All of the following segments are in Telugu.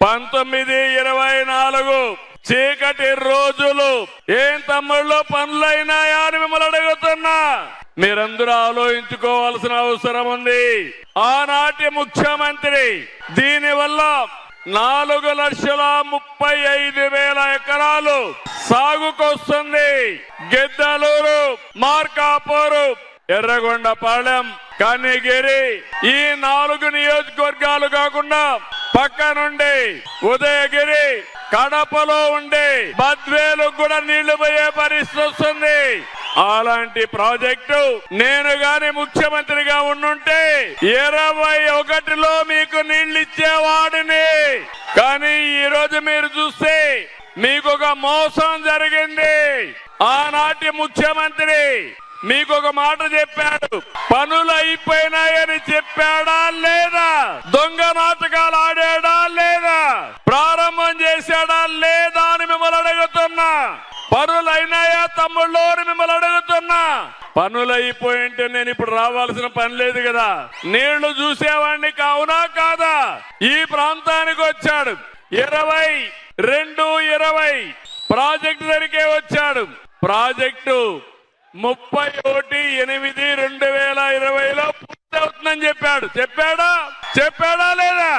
1924 చీకటి రోజులు ఏం తమ్ముళ్ళు పనులైనాయా అని మిమ్మల్ని అడుగుతున్నా. మీరందరూ ఆలోచించుకోవాల్సిన అవసరం ఉంది. ఆనాటి ముఖ్యమంత్రి దీనివల్ల 4,35,000 ఎకరాలు సాగుకొస్తుంది. గిద్దలూరు, మార్కాపూరు, ఎర్రగొండపాలెం, కనిగిరి ఈ 4 నియోజకవర్గాలు కాకుండా పక్కనుండి ఉదయగిరి, కడపలో ఉండే బద్వేలు కూడా నీళ్లు పోయే పరిస్థితి వస్తుంది. అలాంటి ప్రాజెక్టు నేను గాని ముఖ్యమంత్రిగా ఉండుంటే 21లో మీకు నీళ్లు ఇచ్చేవాడిని. కానీ ఈ రోజు మీరు చూస్తే మీకు ఒక మోసం జరిగింది. ఆనాటి ముఖ్యమంత్రి మీకు ఒక మాట చెప్పాడు, పనులు అయిపోయినాయని చెప్పాడా లేదా? దొంగ నాటకాలు ఆడాడా లేదా? ప్రారంభం చేశాడా లేదా అని మిమ్మల్ని అడుగుతున్నా. పనులు అయినాయా తమ్ముళ్ళు అని మిమ్మల్ని అడుగుతున్నా. పనులు అయిపోయింటే నేను ఇప్పుడు రావాల్సిన పని లేదు కదా. నీళ్లు చూసేవాడిని కావునా కాదా? ఈ ప్రాంతానికి వచ్చాడు 22-20 ప్రాజెక్టు దగ్గరికే వచ్చాడు. ప్రాజెక్టు 31/8/2020లో పూర్తవుతుందని చెప్పాడు. చెప్పాడా లేదా?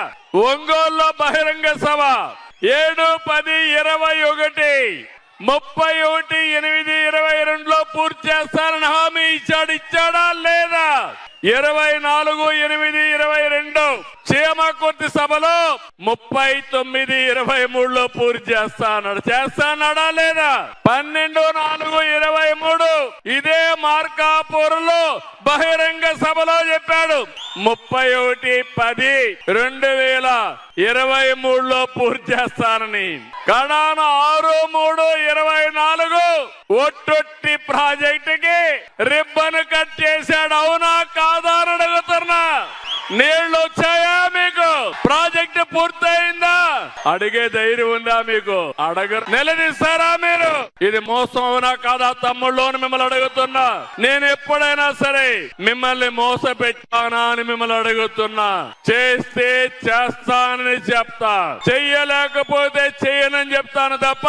ఒంగోలులో బహిరంగ సభ 7-10-21 31/8/22లో పూర్తి చేస్తానని హామీ ఇచ్చాడా లేదా? 24/8/22 చీమకుర్తి సభలో 39/23లో పూర్తి చేస్తానడా లేదా? 12/4/23 ఇదే మార్కాపూర్లో బహిరంగ సభలో చెప్పాడు 31/10/2023లో పూర్తి చేస్తానని. కడాన 6/3/24 ఒట్టొట్టి ప్రాజెక్టుకి రిబ్బన్ కట్ చేశాడు. అవునా కాదా అని అడుగుతున్నా. నీళ్లు వచ్చాయా మీకు? ప్రాజెక్టు పూర్తయిందా? అడిగే ధైర్యం ఉందా మీకు? నిలదీస్తారా మీరు? ఇది మోసం అవునా కాదా తమ్ముళ్ళు అని మిమ్మల్ని అడుగుతున్నా. నేను ఎప్పుడైనా సరే మిమ్మల్ని మోసపెట్టానా అని మిమ్మల్ని అడుగుతున్నా. చేస్తే చేస్తానని చెప్తా, చెయ్యలేకపోతే చెయ్యనని చెప్తాను తప్ప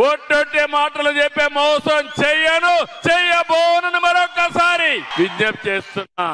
ఒట్టొట్టే మాటలు చెప్పే మోసం చెయ్యను, చెయ్యబోనని మరొక్కసారి విజ్ఞప్తి చేస్తున్నా.